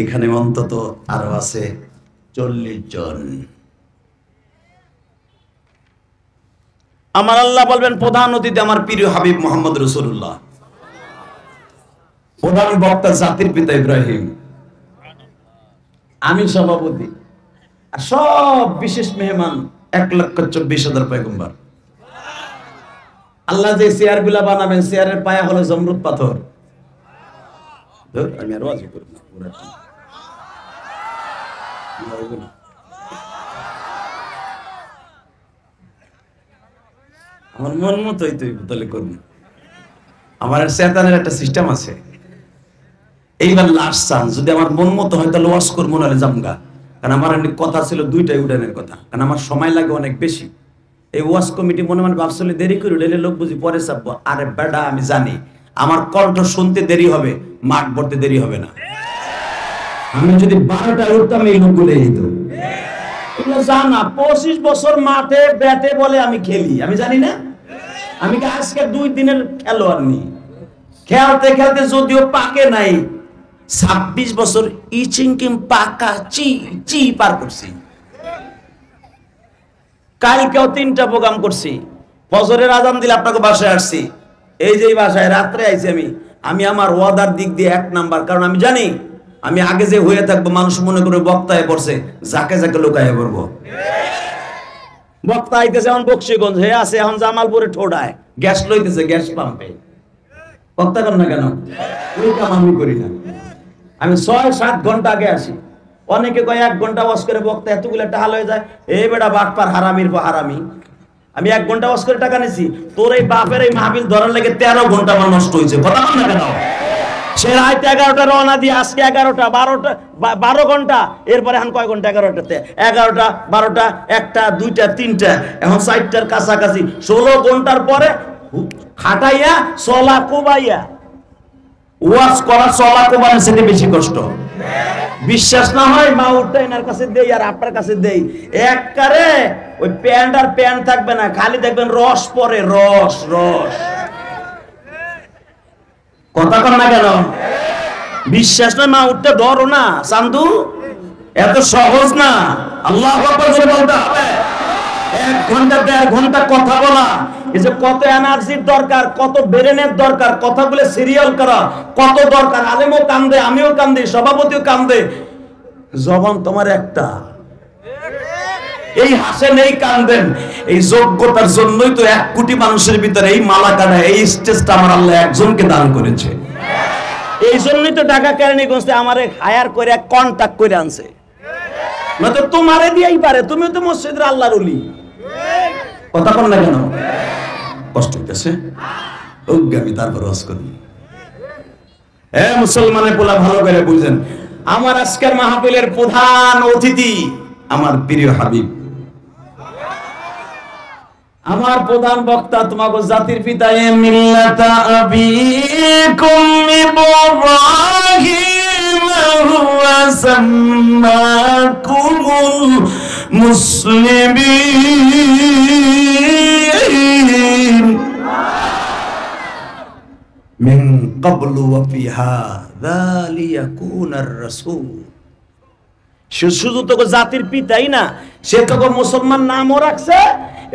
এখানে অন্তত আরো আছে 40 জন। আমার আল্লাহ বলবেন প্রধান অতিথি আমার প্রিয় হাবিব মুহাম্মদ রাসূলুল্লাহ, প্রধান বক্তা জাতির পিতা ইব্রাহিম, আমি সভাপতি, আর সব বিশেষ মেহমান 1,24,000 পয়গম্বর। আল্লাহ যে চেয়ার গুলা বানাবেন, চেয়ারের পায়া হলো জমরুদ পাথর। আমি আর ওয়াজ করব না, আমার মন মতোই তুই তাহলে করবি। আমার শয়তানের একটা সিস্টেম আছে, এইবার লাস্ট চান্স, যদি আমার মন মতো হয় তাহলে ওয়াজ করবো, নাহলে জামগা। কারণ আমার কথা ছিল 2টায় উঠানের কথা, কারণ আমার সময় লাগে অনেক বেশি। এই ওয়াজ কমিটি মনে মনে ভাবছিল দেরি করে উঠলে লোক বুঝি পরে চাপবো। আরে বেডা, আমি জানি আমার কণ্ঠ শুনতে দেরি হবে, মাঠ ভরতে দেরি হবে না। আমি যদি 12টায় উঠতাম এই লোকগুলো যেত। জানা 25 বছর মাঠে ব্যাটে বলে আমি খেলি, আমি জানি না? আমি কি আজকে 2 দিনের খেলোয়াড় নি? খেলতে খেলতে যদিও পাকে নাই, 26 বছর ইচিংকিম পাকা চি পার করছি। কালকেও 3টা প্রোগ্রাম করছি। ফজরের আজান দিলে আপনাকে বাসায় আসছি, এই যে বাসায় রাত্রে আইছি। আমি আমার ওয়াদার দিক দিয়ে 1 নাম্বার, কারণ আমি জানি আমি আগে যে হয়ে থাকবো মানুষ মনে করে বক্তায় পড়ছে, যাকে যাকে লোকায় পড়বো। বক্তা আইতেছে এখন বক্সিগঞ্জ, হে আছে এখন জামালপুরে ঠোডায়, গ্যাস লইতেছে গ্যাস পাম্পে। বক্তা কর না কেন? ওই কাম আমি করি না। আমি 6-7 ঘন্টা আগে আসি। অনেকে কয় 1 ঘন্টা ওয়াজ করে বক্তা এতগুলো টাকা হয়ে যায়। এই বেটা বাটপার, হারামির পর হারামি। আমি 1 ঘন্টা ওয়াজ করে টাকা নিছি, তোর এই বাপের এই মাহফিল ধরার লেগে 13 ঘন্টা আমার নষ্ট হয়েছে। কথা বল না কেন? সে রাত 11টা রওনা দিয়ে আজকে 11টা 12 ঘন্টা, এরপরে এখন কয় ঘন্টা? 11টাতে 11টা 12টা 1টা 2টা 3টা, এখন 4টার কাছাকাছি 16 ঘন্টার পরে খাটাইয়া চলা কোবাইয়া ওয়াজ করা, চলা কোবাইয়া সেটা বেশি কষ্ট। বিশ্বাস না হয় মা উঠটা এনার কাছে দেই আর আপনার কাছে দেই, একবারে ওই প্যান্ট আর প্যান্ট থাকবে না, খালি দেখবেন রস পরে, রস রস। কথা কর না কেন? বিশ্বাস না মা উঠতে ধরো না চান্দু, এত সহজ না। আল্লাহু আকবার বলে বলতে হবে। 1 ঘন্টা 1.5 ঘন্টা কথা বলা, এই যে কত এনার্জির দরকার, কত ব্রেনের দরকার, কথাগুলো সিরিয়াল করা কত দরকার। আলেমও কান্দে, আমিও কান্দি, সভাপতিও কান্দে। জবান তোমার একটা, এই হাসেন, এই কান্দেন, এই যোগ্যতার জন্যই তো 1 কোটি মানুষের ভিতরে এই মালাকাটা, এই স্টেজটা আমার আল্লাহ একজনকে দান করেছে। এই জন্যই তো ঢাকা কেরানীগঞ্জে আমারে হায়ার করে কন্টাক্ট করে আনছে, নয়তো তোমারে দিয়েই পারে, তুমিও তো মসজিদের আল্লাহর ওলি। কথা বল না কেন? কষ্ট হইতেছে, আমি তারপর ওয়াজ করি। মুসলমানের পোলা ভালো করে বুঝেন, আমার আজকের মাহফিলের প্রধান অতিথি আমার প্রিয় হাবিব, আমার প্রধান বক্তা, তোমাকে জাতির পিতা মিল্লাতা আবিকুম ইব্রাহিম ওয়া সাম্মাকুমুল মুসলিমিন মিন ক্বাবলু ওয়া ফি হাযা লিয়াকুনার রাসূল। শুধু তোকে জাতির পিতাই না, সে তোকে মুসলমান নামও রাখছে,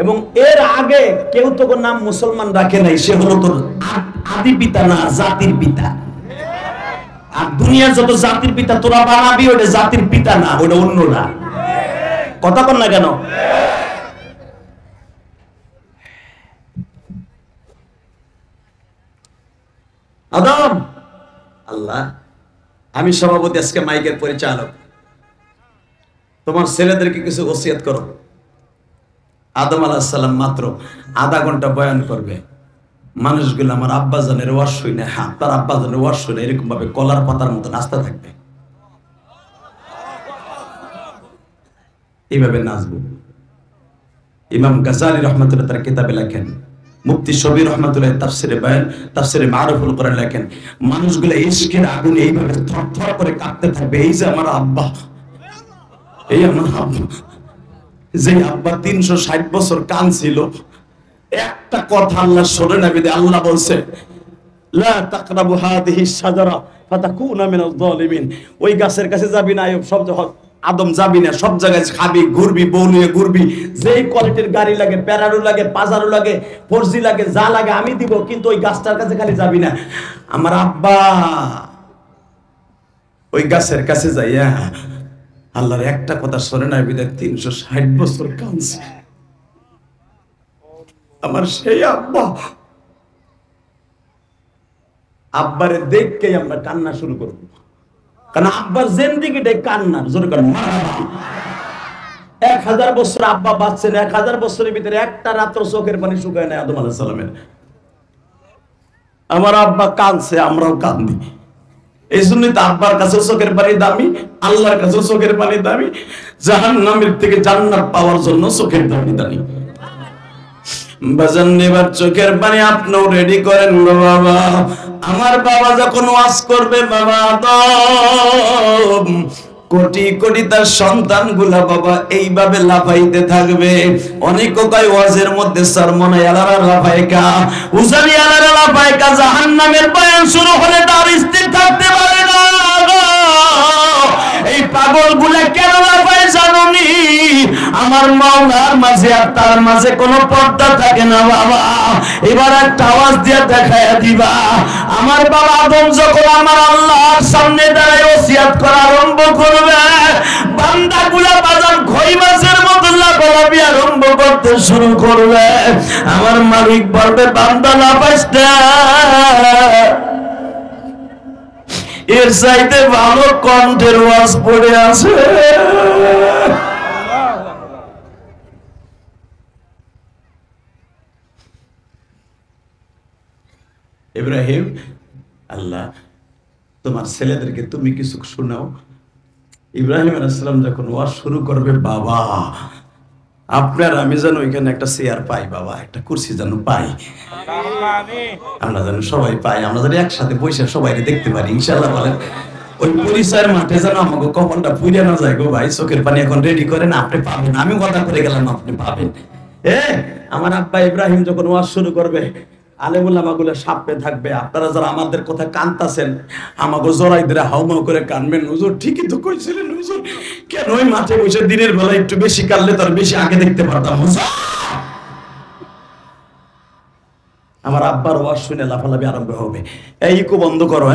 এবং এর আগে কেউ তোকে নাম মুসলমান রাখে নাই, সে হলো তোর আদি পিতা না, জাতির পিতা। আর দুনিয়ার যত জাতির পিতা তোরা বানাবি, ওটা জাতির পিতা না, ওটা অন্যরা। কথা বল না কেন? আদম, আল্লাহ, আমি সভাপতি, আজকে মাইকের পরিচালক, তোমার ছেলেদেরকে কিছু ওসিয়ত করো। আদম আলাইহিস সালাম মাত্র আধা ঘন্টা বয়ান করবে, মানুষগুলো আমার আব্বাজানের ওয়াজ শুনে, হ্যাঁ তার আব্বাজানের ওয়াজ শুনে এরকম ভাবে কলার পাতার মতো নাচতে থাকবে, এইভাবে নাচবো। ইমাম গাজালি রহমাতুল্লাহ তার কিতাবে লেখেন, মুফতি শবীর রহমাতুল্লাহ তাফসিরে বায়ান, তাফসিরে মারুফুল কোরআন লেখেন, মানুষগুলো ইশকের আগুনে এইভাবে থরথর করে কাঁপতে থাকবে। এই যে আমার আব্বা, এই আমার আব্বা, যে আব্বা 360 বছর কাঁদছিল, একটা কথা আল্লাহ শোনে না, বিদে আল্লাহ বলছে লা তাকরাবু হাদিহি শাজারা ফাতাকুনা মিনাজ জালিমিন। ওই গাছের কাছে যাবি না, সব আদম যাবি না, সব জায়গায় খাবি, ঘুরবি, বউ নিয়ে ঘুরবি, যেই কোয়ালিটির গাড়ি লাগে, প্যারারু লাগে, পাজারু লাগে, ফোরজি লাগে, যা লাগে আমি দিব, কিন্তু ওই গাছটার কাছে খালি যাবি না। আমার আব্বা ওই গাছের কাছে যাইয়া আল্লাহর একটা কথা শোনে না, বিদায় 360 বছর কাঁদছে। আমার সেই আব্বা, আব্বারে দেখকেই আমরা কান্না শুরু করব, কারণ আব্বার জিন্দেগিটাই কান্নার। জোরে কারণ 1000 বছর আব্বা বাঁচছেন, 1000 বছরের ভিতরে একটা রাত্র চোখের পানি শুকায় নাই আদম আলাইহিস সালামের। আমার আব্বা কাঁদছে, আমরাও কাঁদি। এই জন্যই তো আব্বার কাছে চোখের পানি দামি, আল্লাহর কাছে চোখের পানি দামি, জাহান্নামের থেকে জান্নাত পাওয়ার জন্য চোখের দামি দামি। বাজান নেবার চোখের পানি আপনিও রেডি করেন গো বাবা। আমার বাবা যখন ওয়াজ করবে, বাবা আদম, কোটি কোটি তার সন্তান গুলা বাবা এইভাবে লাফাইতে থাকবে। অনেক কয় ওয়াজের মধ্যে সারমনে আলারা লাফাইকা, উজানি আলারা লাফাইকা, জাহান্নামের বয়ান শুরু হলে তার স্থির থাকতে পারে না। এই পাগল গুলা কেন লাফায় জানোনি? আমার মাওলার মাঝে আর তার মাঝে কোনো পর্দা থাকে না বাবা। এবার একটা আওয়াজ দিয়ে দেখায়া দিবা। আমার বাবা আদম যখন আমার আল্লাহর সামনে দাঁড়ায় ওসিয়ত করা আরম্ভ করবে, বান্দাগুলা বাজার খই মাছের মতো লাফালাফি আরম্ভ করতে শুরু করবে। আমার মালিক বলবে, বান্দা লাফাইস না, এর চাইতে ভালো কণ্ঠের ওয়াজ পড়ে আছে। ইব্রাহিম, আল্লাহ তোমার ছেলেদেরকে তুমি কিছু শোনাও। ইব্রাহিম আলাইহিস সালাম যখন ওয়াজ শুরু করবে, বাবা আপনার আমি যেন ওইখানে একটা চেয়ার পাই বাবা, একটা কুরসি যেন পাই, আমরা যেন সবাই পাই, আমরা যেন একসাথে বসে সবাই দেখতে পারি ইনশাআল্লাহ। বলেন ওই পরিচয়ের মাঠে যেন আমাকে কপালটা পুড়ে না যায় গো ভাই। চোখের পানি এখন রেডি করেন, আপনি পাবেন। আমি কথা করে গেলাম, আপনি পাবেন। আমার আব্বা ইব্রাহিম যখন ওয়াজ শুরু করবে, আলেমুল্লামাগুলো সাপে থাকবে। আপনারা যারা আমাদের কথা কানতাছেন, আমাকে জড়াই ধরে হাউমাউ করে কানবেন। হুজুর ঠিকই তো কইছিলেন হুজুর, কেন ওই মাঠে বসে দিনের বেলা একটু বেশি কানলে তার বেশি আগে দেখতে পারতাম। আমার আব্বার ওয়াজ শুনে লাফালাফি আরম্ভ হবে। এই ইকো বন্ধ করো।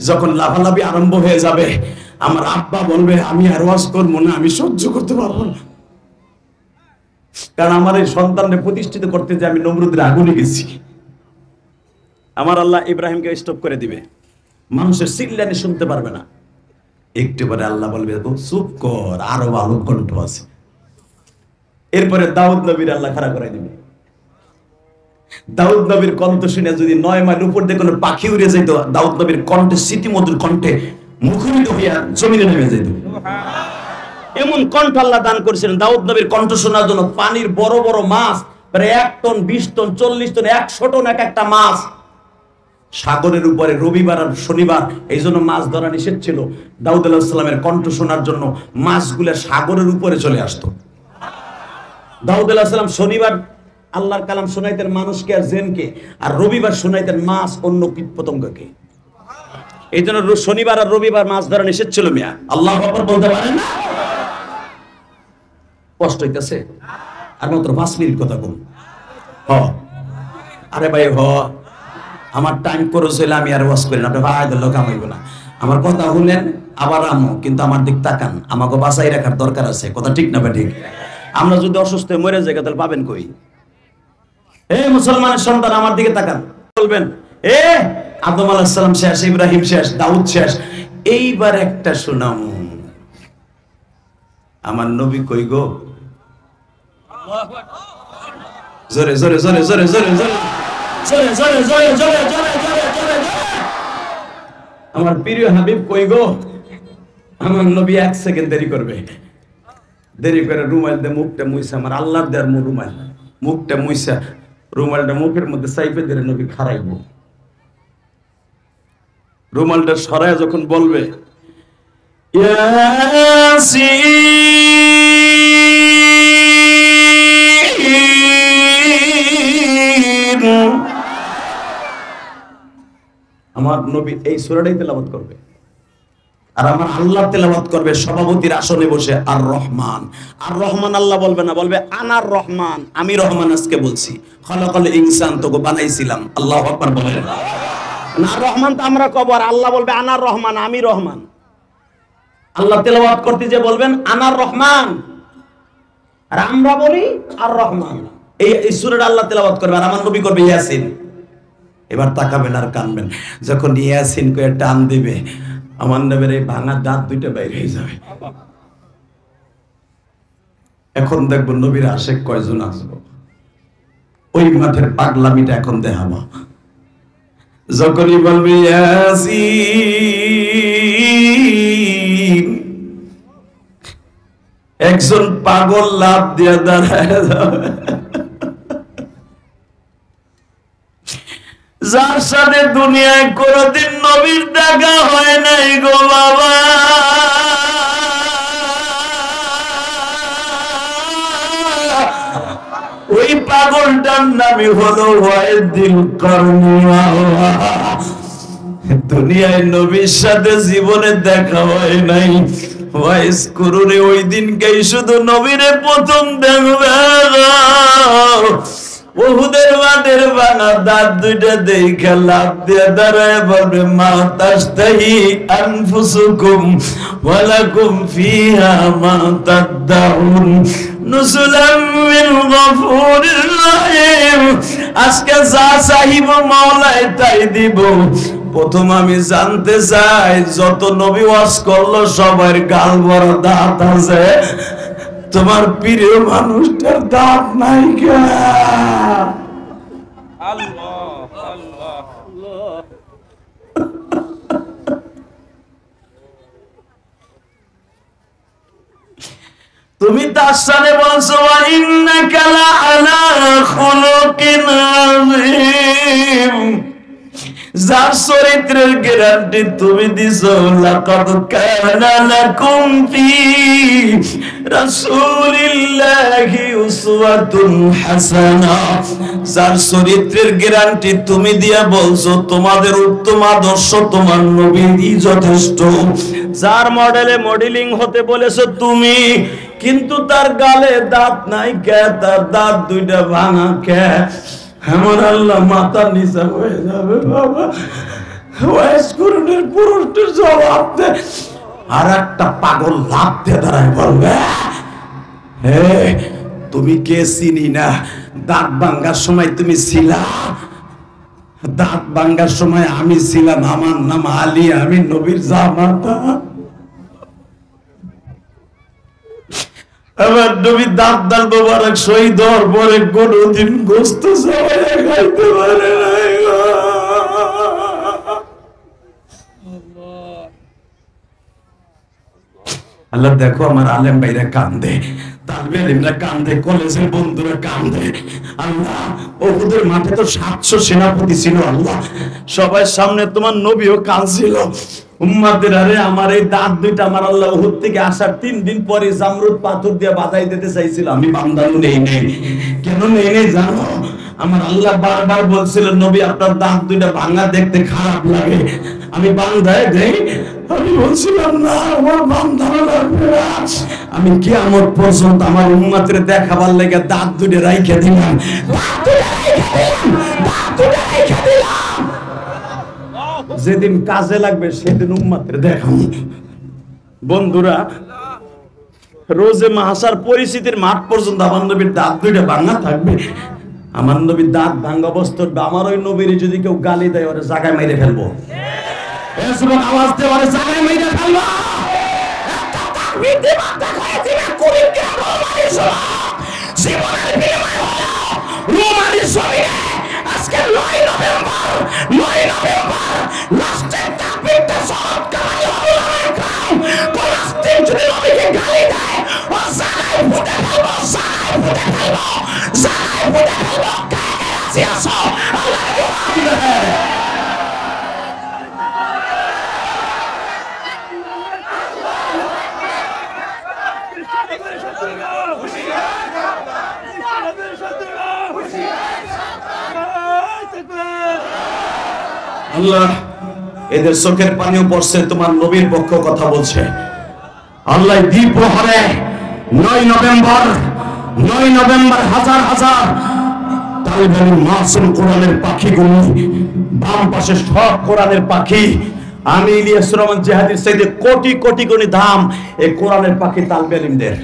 যখন লাফালাফি আরম্ভ হয়ে যাবে, আমার আব্বা বলবে, আমি আর ওয়াজ করবো না, আমি সহ্য করতে পারবো না। কারণ আমার এই সন্তানকে প্রতিষ্ঠিত করতে যে আমি নমরুদের আগুনে গেছি। আমার আল্লাহ ইব্রাহিমকে স্টপ করে দিবে, মানুষের চিল্লানি শুনতে পারবে না। একটু পরে আল্লাহ বলবে ও চুপ কর, আরো ভালো কণ্ঠ আছে। এরপরে দাউদ নবীর আল্লাহ খাড়া করে দিবে। দাউদ নবীর কণ্ঠ শুনে যদি 9 মাইল উপর দিয়ে কোনো পাখি উড়ে যেত, দাউদ নবীর কণ্ঠে স্মৃতিমধুর কণ্ঠে মুখরিত হইয়া জমিনে নেমে যেত। এমন কণ্ঠ আল্লাহ দান করেছিলেন দাউদ নবীর কণ্ঠ শোনার জন্য। পানির বড় বড় মাছ প্রায় 1 টন, 20 টন, 40 টন, 100 টন এক একটা মাছ সাগরের উপরে রবিবার আর শনিবার, এই জন্য মাছ ধরা নিষেধ ছিল। দাউদ আলাইহিস সালামের কণ্ঠ শোনার জন্য মাছগুলো সাগরের উপরে চলে আসতো। দাউদ আলাইহিস সালাম শনিবার আল্লাহর কালাম শোনাইতেন মানুষকে আর জিনকে, আর রবিবার শোনাইতেন মাছ অন্য কীট পতঙ্গকে। এই জন্য শনিবার আর রবিবার মাছ ধরা নিষেধ ছিল। মিয়া আল্লাহু আকবার বলতে পারেন না? কষ্ট হইতেছে? আর মাত্র 5 মিনিট কথা বলুন। আরে ভাই আমার টাইম করে চলে আমি আর ওয়াজ করি না, আপনি ভাই লোক আমাইব না। আমার কথা শুনেন আবার আমো, কিন্তু আমার দিক তাকান, আমাকে বাঁচাই রাখার দরকার আছে। কথা ঠিক না? ঠিক। আমরা যদি অসুস্থ হয়ে মরে যাই তাহলে পাবেন কই? মুসলমানের সন্তান আমার দিকে তাকান, বলবেন আদম আলাইহিস সালাম শেষ, ইব্রাহিম শেষ, দাউদ শেষ, এইবার একটা শোনাম, আমার নবী কই গো? জোরে জোরে জোরে জোরে জোরে জোরে জোরে জোরে জোরে জোরে জোরে জোরে জোরে আমার প্রিয় হাবিব কই গো? আমার নবী 1 সেকেন্ড দেরি করবে, দেরি করে রুমাল দিয়ে মুখটা মুইসা, আমার আল্লাহর দেয়ার রুমাল, মুখটা মুইসা রুমালটা মুখের মধ্যে সাইপে দিলে নবী খারাইব। রুমালটা সরায় যখন বলবে আমার নবী এই সূরাটাই তেলাওয়াত করবে, আর আমার আল্লাহ তেলাওয়াত করবে সভাপতির আসনে বসে। আর রহমান, আর রহমান আল্লাহ বলবে না, বলবে আনার রহমান, আমি রহমান আজকে বলছি। খলাকাল ইনসান, তোকে বানাইছিলাম। আল্লাহু আকবার বলেন না। রহমান তো আমরা কব, আর আল্লাহ বলবে আনার রহমান, আমি রহমান। আল্লাহ তেলাওয়াত করতে যে বলবেন আনার রহমান, আর আমরা বলি আর রহমান। এই সূরাটা আল্লাহ তেলাওয়াত করবে, আর আমার নবী করবে ইয়াসিন। এবার তাকাবেন আর কানবেন, যখন ইয়াসিন কয়ে টান দিবে আমার নবীর এই ভাঙা দাঁত দুইটা বাইরে হয়ে যাবে। এখন দেখবো নবীর আশেক কয়জন আসবো, ওই মাঠের পাগলামিটা এখন দেখাবো। যখনই বলবে ইয়াসিন, একজন পাগল লাফ দিয়ে দাঁড়ায় যাবে, যার সাথে দুনিয়ায় কোনদিন নবীর দেখা হয় নাই গো বাবা। ওই পাগলটার নামই হলো ওয়াইদুল করনি। দুনিয়ায় নবীর সাথে জীবনে দেখা হয় নাই, ওয়াইস করুনে ওই দিনকেই শুধু নবীরে প্রথম দেখবে। উহুদের মাঠের ভাঙা দাঁত দুইটা দেখে লাফ দিয়ে দাঁড়ায় বলবে মা তাশতাহি আনফুসুকুম ওয়া লাকুম ফিহা মা তাদদাউন নুজুলাম মিন গফুরির রহিম। আজকে যা চাইব মাওলাই তাই দিব। প্রথম আমি জানতে চাই, যত নবী ওয়াজ করলো সবার গাল বড় দাঁত আছে, তোমার প্রিয় মানুষটার দাঁত নাই কে? তুমি তার সাথে বলছো ইন্নাকা লাআলা খুলুকিন আযীম, যার চরিত্রের গ্যারান্টি তুমি দিছো। লাকাদ কানা লাকুম ফি রাসূলিল্লাহি উসওয়াতুন হাসানাহ, যার চরিত্রের গ্যারান্টি তুমি দিয়া বলছো তোমাদের উত্তম আদর্শ তোমার নবীরই যথেষ্ট। যার মডেলে মডেলিং হতে বলেছো তুমি, কিন্তু তার গালে দাঁত নাই কে? তার দাঁত দুইটা ভাঙা কে? আমার আল্লাহ মাথা নিচা হয়ে যাবে বাবা। ওয়াইস করুনের পুরুষটির জবাব দে। আর একটা পাগল লাফ দিয়ে দাঁড়ায় বলবে, হে তুমি কে চিনি না, দাঁত ভাঙ্গার সময় তুমি ছিলা, দাঁত ভাঙ্গার সময় আমি ছিলাম, আমার নাম আলী, আমি নবীর জামাতা। আমার নবী দাঁত দাল মোবারক শহীদ হওয়ার পরে কোনদিন গোস্ত সবাই খাইতে পারে নাই। আল্লাহ দেখো আমার আলেম ভাইরা কান্দে, তালবে আলিমরা কান্দে, কলেজের বন্ধুরা কান্দে। আল্লাহ ওদের মাঠে তো 700 সেনাপতি ছিল, আল্লাহ সবাই সামনে তোমার নবীও কাঁদছিল। উম্মাদের আরে আমার এই দাঁত দুইটা আমার আল্লাহ উহুদ থেকে আসার 3 দিন পরে জামরুদ পাথর দিয়ে বাধাই দিতে চাইছিল, আমি বান্দানু নেই নেই। কেন নেই নেই জানো? আমার আল্লাহ বারবার বলছিল নবী আপনার দাঁত দুইটা ভাঙা দেখতে খারাপ লাগে, আমি বান্দায় দেই। আমি বলছিলাম না আমার বান্দানো লাগবে না, আমি কিয়ামত পর্যন্ত আমার উম্মতের দেখাবার লেগে দাঁত দুইটা রাইখা দিলাম, যেদিন কাজে লাগবে সেদিন উম্মতের দেখাবো। বন্ধুরা রোজে মাহাসার পরিস্থিতির মাঠ পর্যন্ত আমার নবীর দাঁত দুইটা ভাঙা থাকবে। আমার নবীর দাঁত ভাঙা অবস্থায় আমার ওই নবীর যদি কেউ গালি দেয় ওরে জায়গায় মেরে ফেলবো, আওয়াজ দিয়ে ওরে জায়গায় মেরে ফেলবো। আজকে 9 নভেম্বর লাস্টের তাকবীরটা শহর কামাই কোন আস্তিক যদি নবীকে গালি দেয় ও জায়গায় ফুটে ফেলবো, জায়গায় ফুটে ফেলবো, জায়গায় ফুটে ফেলবো। কাকে রাজি আছো? আল্লাহ এদের চোখের পানিও পড়ছে, তোমার নবীর পক্ষ কথা বলছে। আল্লাহ দ্বিপ্রহরে 9 নভেম্বর হাজার হাজার তালিবানি মাসুম কোরআনের পাখিগুলো, বাম পাশে সব কোরআনের পাখি। আমি ইলিয়াস রহমান জিহাদির চাইতে কোটি কোটি গুণী দাম এই কোরআনের পাখি তালিবানিদের।